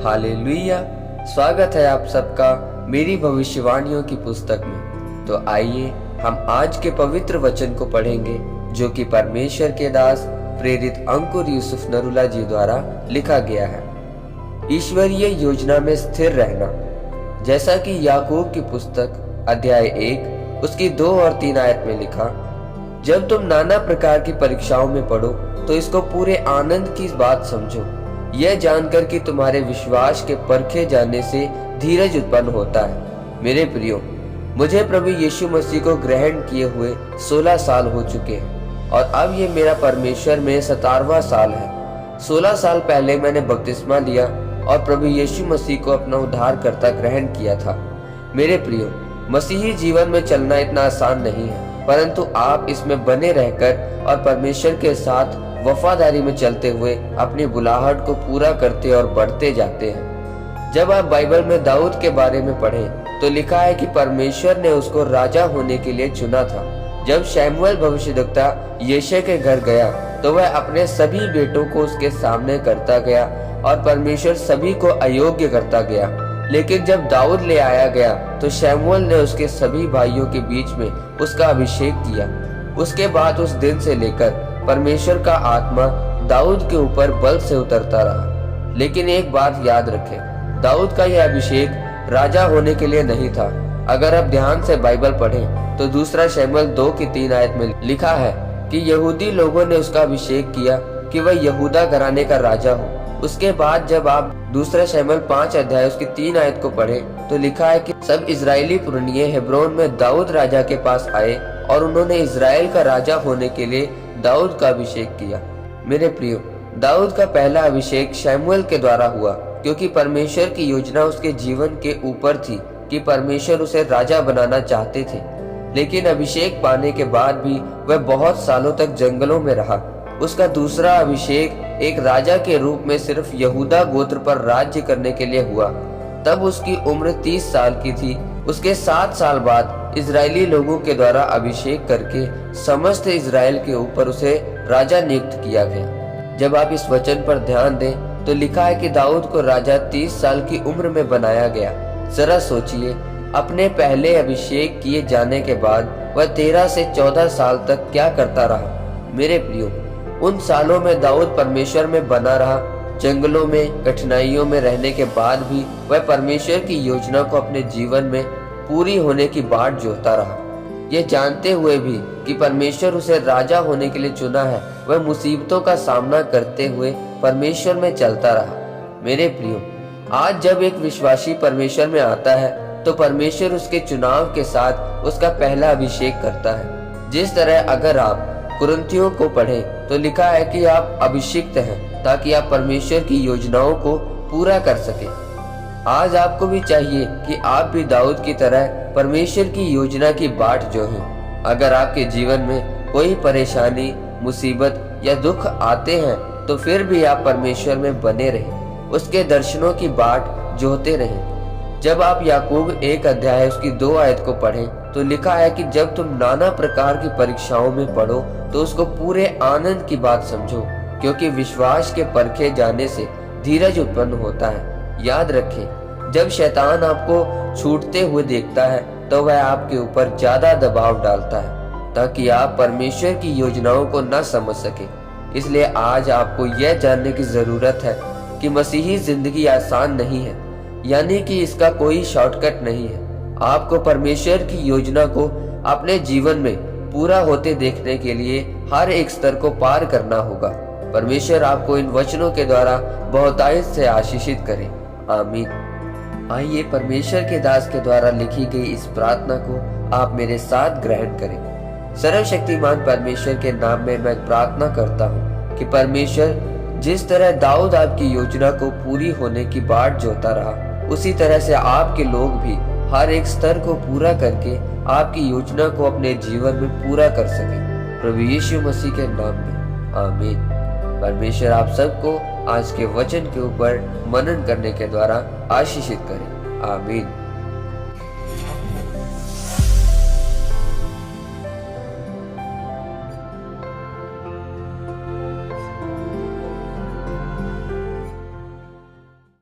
Hallelujah. स्वागत है आप सबका मेरी भविष्यवाणियों की पुस्तक में। तो आइए हम आज के पवित्र वचन को पढ़ेंगे जो कि परमेश्वर के दास प्रेरित अंकुर यूसुफ नरूला जी द्वारा लिखा गया है। ईश्वरीय योजना में स्थिर रहना। जैसा कि याकूब की पुस्तक अध्याय 1 उसकी 2 और 3 आयत में लिखा, जब तुम नाना प्रकार की परीक्षाओं में पड़ो तो इसको पूरे आनंद की बात समझो, यह जानकर कि तुम्हारे विश्वास के परखे जाने से धीरज उत्पन्न होता है। मेरे प्रियो, मुझे प्रभु यीशु मसीह को ग्रहण किए हुए 16 साल हो चुके हैं और अब ये मेरा परमेश्वर में 17वां साल है। 16 साल पहले मैंने बपतिस्मा लिया और प्रभु यीशु मसीह को अपना उद्धारकर्ता ग्रहण किया था। मेरे प्रियो, मसीही जीवन में चलना इतना आसान नहीं है, परंतु आप इसमें बने रहकर और परमेश्वर के साथ वफादारी में चलते हुए अपनी बुलाहट को पूरा करते और बढ़ते जाते हैं। जब आप बाइबल में दाऊद के बारे में पढ़ें तो लिखा है कि परमेश्वर ने उसको राजा होने के लिए चुना था। जब शमूएल भविष्यद्वक्ता यिशै के घर गया तो वह अपने सभी बेटों को उसके सामने करता गया और परमेश्वर सभी को अयोग्य करता गया। लेकिन जब दाऊद ले आया गया तो शमूएल ने उसके सभी भाइयों के बीच में उसका अभिषेक किया। उसके बाद उस दिन से लेकर परमेश्वर का आत्मा दाऊद के ऊपर बल से उतरता रहा। लेकिन एक बात याद रखें, दाऊद का यह अभिषेक राजा होने के लिए नहीं था। अगर आप ध्यान से बाइबल पढ़ें तो 2 शमूएल 2 की 3 आयत में लिखा है कि यहूदी लोगों ने उसका अभिषेक किया कि वह यहूदा घराने का राजा हो। उसके बाद जब आप 2 शमूएल 5 अध्याय उसकी 3 आयत को पढ़ें तो लिखा है कि सब इजरायली पुरनिये हेब्रोन में दाऊद राजा के पास आए और उन्होंने इजराइल का राजा होने के लिए दाऊद का अभिषेक किया। मेरे प्रियो, दाऊद का पहला अभिषेक शमूएल के द्वारा हुआ क्योंकि परमेश्वर की योजना उसके जीवन के ऊपर थी कि परमेश्वर उसे राजा बनाना चाहते थे। लेकिन अभिषेक पाने के बाद भी वह बहुत सालों तक जंगलों में रहा। उसका दूसरा अभिषेक एक राजा के रूप में सिर्फ यहूदा गोत्र पर राज्य करने के लिए हुआ। तब उसकी उम्र 30 साल की थी। उसके 7 साल बाद इजरायली लोगों के द्वारा अभिषेक करके समस्त इजराइल के ऊपर उसे राजा नियुक्त किया गया। जब आप इस वचन पर ध्यान दें तो लिखा है कि दाऊद को राजा 30 साल की उम्र में बनाया गया। जरा सोचिए, अपने पहले अभिषेक किए जाने के बाद वह 13 से 14 साल तक क्या करता रहा। मेरे प्रियो, उन सालों में दाऊद परमेश्वर में बना रहा। जंगलों में कठिनाइयों में रहने के बाद भी वह परमेश्वर की योजना को अपने जीवन में पूरी होने की बाट जोहता रहा। ये जानते हुए भी कि परमेश्वर उसे राजा होने के लिए चुना है, वह मुसीबतों का सामना करते हुए परमेश्वर में चलता रहा। मेरे प्रियो, आज जब एक विश्वासी परमेश्वर में आता है तो परमेश्वर उसके चुनाव के साथ उसका पहला अभिषेक करता है। जिस तरह अगर आप कुरिन्थियों को पढ़ें तो लिखा है कि आप अभिषिक्त हैं ताकि आप परमेश्वर की योजनाओं को पूरा कर सकें। आज आपको भी चाहिए कि आप भी दाऊद की तरह परमेश्वर की योजना की बाट जोहें। अगर आपके जीवन में कोई परेशानी, मुसीबत या दुख आते हैं तो फिर भी आप परमेश्वर में बने रहें, उसके दर्शनों की बाट जोहते रहें। जब आप याकूब 1 अध्याय उसकी 2 आयत को पढ़ें तो लिखा है कि जब तुम नाना प्रकार की परीक्षाओं में पड़ो तो उसको पूरे आनंद की बात समझो, क्योंकि विश्वास के परखे जाने से धीरज उत्पन्न होता है। याद रखें, जब शैतान आपको छूटते हुए देखता है तो वह आपके ऊपर ज्यादा दबाव डालता है ताकि आप परमेश्वर की योजनाओं को न समझ सके। इसलिए आज आपको यह जानने की जरूरत है कि मसीही जिंदगी आसान नहीं है, यानी कि इसका कोई शॉर्टकट नहीं है। आपको परमेश्वर की योजना को अपने जीवन में पूरा होते देखने के लिए हर एक स्तर को पार करना होगा। परमेश्वर आपको इन वचनों के द्वारा बहुतायत से आशीषित करे। आमीन। आइए परमेश्वर के दास के द्वारा लिखी गई इस प्रार्थना को आप मेरे साथ ग्रहण करें। सर्वशक्तिमान परमेश्वर के नाम में मैं प्रार्थना करता हूँ कि परमेश्वर जिस तरह दाऊद आपकी योजना को पूरी होने की बाट जोहता रहा, उसी तरह से आपके लोग भी हर एक स्तर को पूरा करके आपकी योजना को अपने जीवन में पूरा कर सके। प्रभु यीशु मसीह के नाम में आमीन। परमेश्वर आप सबको आज के वचन के ऊपर मनन करने के द्वारा आशीषित करे। आमीन।